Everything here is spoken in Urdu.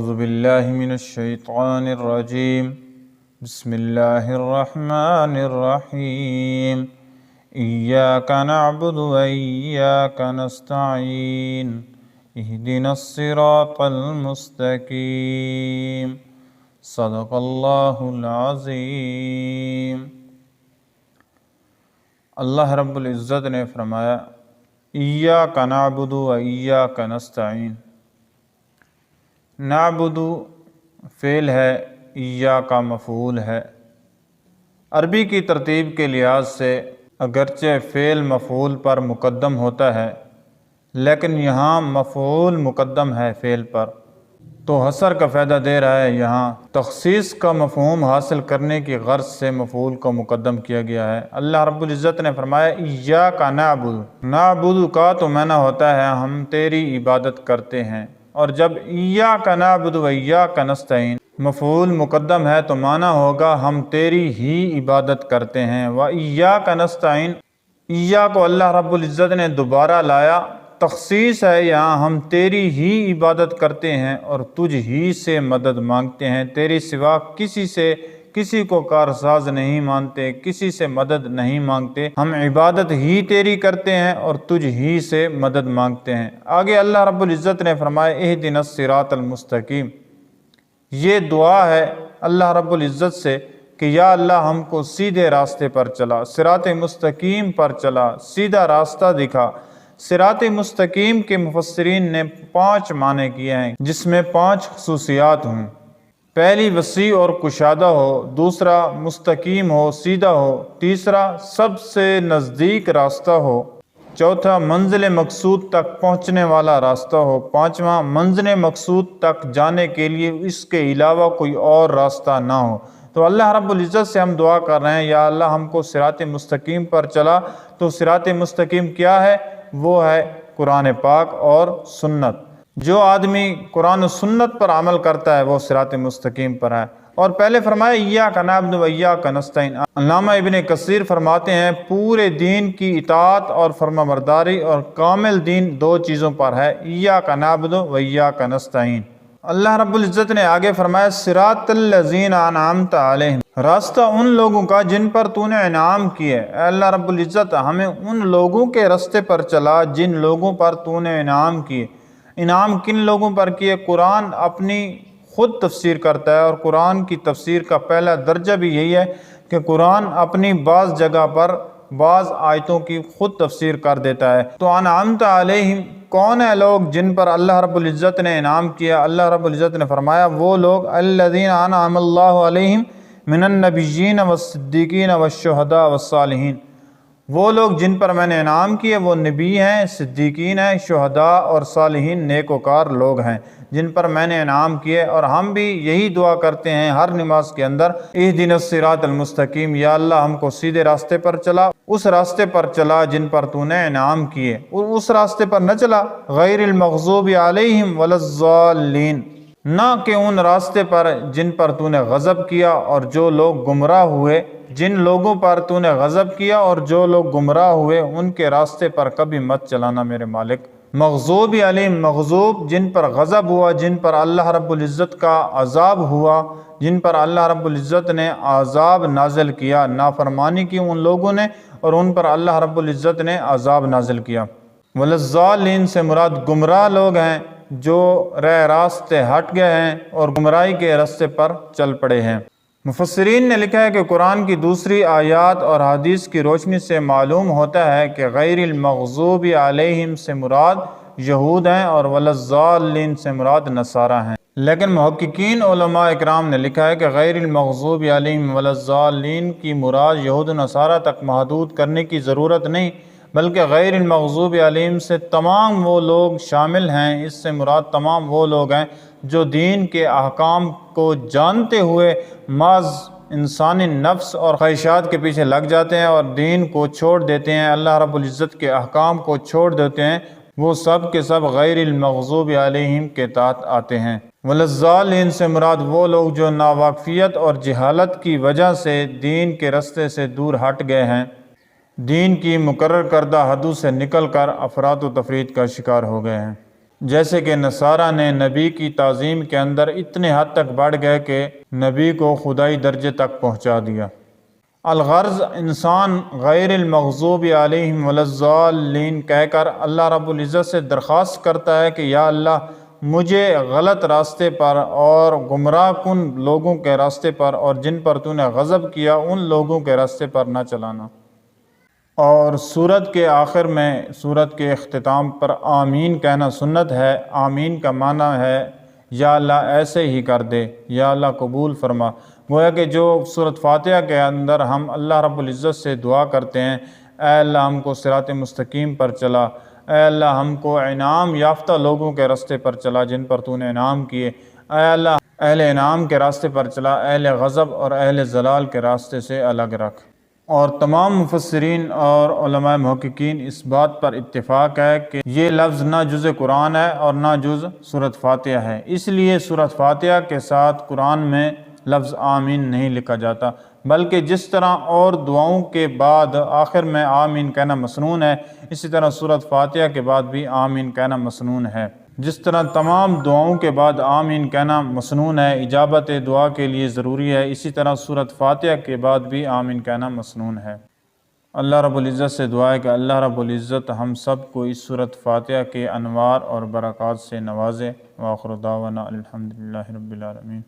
اعوذ باللہ من الشیطان الرجیم بسم اللہ الرحمن الرحیم ایاک نعبد و ایاک نستعین اہدنا الصراط المستقیم صدق اللہ العظیم۔ اللہ رب العزت نے فرمایا ایاک نعبد و ایاک نستعین۔ نعبد فعل ہے، ایاک مفعول ہے۔ عربی کی ترتیب کے لحاظ سے اگرچہ فعل مفعول پر مقدم ہوتا ہے، لیکن یہاں مفعول مقدم ہے فعل پر، تو حصر کا فائدہ دے رہا ہے۔ یہاں تخصیص کا مفہوم حاصل کرنے کی غرض سے مفعول کو مقدم کیا گیا ہے۔ اللہ رب العزت نے فرمایا ایاک نعبد، نعبد کا تو معنی ہوتا ہے ہم تیری عبادت کرتے ہیں، اور جب ایاک نعبد و ایاک نستعین مفعول مقدم ہے تو معنی ہوگا ہم تیری ہی عبادت کرتے ہیں۔ و ایاک نستعین، ایاک کو اللہ رب العزت نے دوبارہ لایا، تخصیص ہے یہاں ہم تیری ہی عبادت کرتے ہیں اور تجھ ہی سے مدد مانگتے ہیں، تیری سوا کسی کو کارساز نہیں مانتے، کسی سے مدد نہیں مانگتے، ہم عبادت ہی تیری کرتے ہیں اور تجھ ہی سے مدد مانگتے ہیں۔ آگے اللہ رب العزت نے فرمایا اہدنا الصراط المستقیم۔ یہ دعا ہے اللہ رب العزت سے کہ یا اللہ ہم کو سیدھے راستے پر چلا، صراط مستقیم پر چلا، سیدھا راستہ دکھا۔ صراط مستقیم کے مفسرین نے 5 معنی کیے ہیں، جس میں 5 خصوصیات ہوں۔ پہلی وسیع اور کشادہ ہو، دوسرا مستقیم ہو، سیدھا ہو، تیسرا سب سے نزدیک راستہ ہو، چوتھا منزل مقصود تک پہنچنے والا راستہ ہو، پانچواں منزل مقصود تک جانے کے لیے اس کے علاوہ کوئی اور راستہ نہ ہو۔ تو اللہ رب العزت سے ہم دعا کر رہے ہیں یا اللہ ہم کو صراط مستقیم پر چلا۔ تو صراط مستقیم کیا ہے؟ وہ ہے قرآن پاک اور سنت۔ جو آدمی قرآن و سنت پر عمل کرتا ہے وہ صراط مستقیم پر ہے۔ اور پہلے فرمایا ایاک نعبد و ایاک نستعین۔ علامہ ابن کثیر فرماتے ہیں پورے دین کی اطاعت اور فرمانبرداری اور کامل دین 2 چیزوں پر ہے، ایاک نعبد و ایاک نستعین۔ اللہ رب العزت نے آگے فرمایا صراط الذین انعمت علیہم، راستہ ان لوگوں کا جن پر تو نے انعام کیے۔ اے اللہ رب العزت ہمیں ان لوگوں کے راستے پر چلا جن لوگوں پر تو نے انعام کیے۔ انعام کن لوگوں پر کیے؟ قرآن اپنی خود تفسیر کرتا ہے، اور قرآن کی تفسیر کا پہلا درجہ بھی یہی ہے کہ قرآن اپنی بعض جگہ پر بعض آیتوں کی خود تفسیر کر دیتا ہے۔ تو انعمت علیہم کون ہے لوگ جن پر اللہ رب العزت نے انعام کیا؟ اللہ رب العزت نے فرمایا وہ لوگ الذین انعم اللہ علیہم من النبیین والصدیقین والشہداء والصالحین، وہ لوگ جن پر میں نے انعام کیے وہ نبی ہیں، صدیقین ہیں، شہداء اور صالحین نیکوکار لوگ ہیں جن پر میں نے انعام کیے۔ اور ہم بھی یہی دعا کرتے ہیں ہر نماز کے اندر اہدنا الصراط المستقیم، یا اللہ ہم کو سیدھے راستے پر چلا، اس راستے پر چلا جن پر تو نے انعام کیے، اور اس راستے پر نہ چلا غیر المغضوب علیہم ولا الضالین، نہ کہ ان راستے پر جن پر تو نے غضب کیا اور جو لوگ گمراہ ہوئے۔ جن لوگوں پر تو نے غضب کیا اور جو لوگ گمراہ ہوئے ان کے راستے پر کبھی مت چلانا میرے مالک۔ مغضوب علیہم، مغضوب جن پر غضب ہوا، جن پر اللہ رب العزت کا عذاب ہوا، جن پر اللہ رب العزت نے عذاب نازل کیا، نافرمانی کی ان لوگوں نے اور ان پر اللہ رب العزت نے عذاب نازل کیا۔ والضالین سے مراد گمراہ لوگ ہیں جو راہ سے ہٹ گئے ہیں اور گمراہی کے راستے پر چل پڑے ہیں۔ مفسرین نے لکھا ہے کہ قرآن کی دوسری آیات اور حدیث کی روشنی سے معلوم ہوتا ہے کہ غیر المغضوب علیہم سے مراد یہود ہیں اور والضالین سے مراد نصارہ ہیں، لیکن محققین علماء اکرام نے لکھا ہے کہ غیر المغضوب علیہم والضالین کی مراد یہود و نصارہ تک محدود کرنے کی ضرورت نہیں، بلکہ غیر المغضوب علیہم سے تمام وہ لوگ شامل ہیں۔ اس سے مراد تمام وہ لوگ ہیں جو دین کے احکام کو جانتے ہوئے محض انسانی نفس اور خواہشات کے پیچھے لگ جاتے ہیں اور دین کو چھوڑ دیتے ہیں، اللہ رب العزت کے احکام کو چھوڑ دیتے ہیں، وہ سب کے سب غیر المغضوب علیہم کے تحت آتے ہیں۔ والضالین سے مراد وہ لوگ جو ناواقفیت اور جہالت کی وجہ سے دین کے راستے سے دور ہٹ گئے ہیں، دین کی مقرر کردہ حدود سے نکل کر افراط و تفریط کا شکار ہو گئے ہیں۔ جیسے کہ نصارہ نے نبی کی تعظیم کے اندر اتنے حد تک بڑھ گئے کہ نبی کو خدائی درجے تک پہنچا دیا۔ الغرض انسان غیر المغضوب علیہم ولا الضالین کہہ کر اللہ رب العزت سے درخواست کرتا ہے کہ یا اللہ مجھے غلط راستے پر اور گمراہ کن لوگوں کے راستے پر اور جن پر تو نے غضب کیا ان لوگوں کے راستے پر نہ چلانا۔ اور سورت کے آخر میں سورت کے اختتام پر آمین کہنا سنت ہے۔ آمین کا معنی ہے یا اللہ ایسے ہی کر دے، یا اللہ قبول فرما۔ گویا کہ جو سورت فاتحہ کے اندر ہم اللہ رب العزت سے دعا کرتے ہیں، اے اللہ ہم کو صراط مستقیم پر چلا، اے اللہ ہم کو انعام یافتہ لوگوں کے راستے پر چلا جن پر تو نے انعام کیے، اے اللہ اہل انعام کے راستے پر چلا، اہل غضب اور اہل ضلال کے راستے سے الگ رکھ۔ اور تمام مفسرین اور علماء محققین اس بات پر اتفاق ہے کہ یہ لفظ نہ جز قرآن ہے اور نہ جز سورت فاتحہ ہے، اس لیے سورت فاتحہ کے ساتھ قرآن میں لفظ آمین نہیں لکھا جاتا، بلکہ جس طرح اور دعاؤں کے بعد آخر میں آمین کہنا مسنون ہے، اسی طرح سورت فاتحہ کے بعد بھی آمین کہنا مسنون ہے۔ جس طرح تمام دعاؤں کے بعد آمین کہنا مسنون ہے، اجابت دعا کے لیے ضروری ہے، اسی طرح سورت فاتحہ کے بعد بھی آمین کہنا مسنون ہے۔ اللہ رب العزت سے دعا ہے کہ اللہ رب العزت ہم سب کو اس سورت فاتحہ کے انوار اور برکات سے نوازے۔ وآخر دعوانا الحمدللہ رب العالمین۔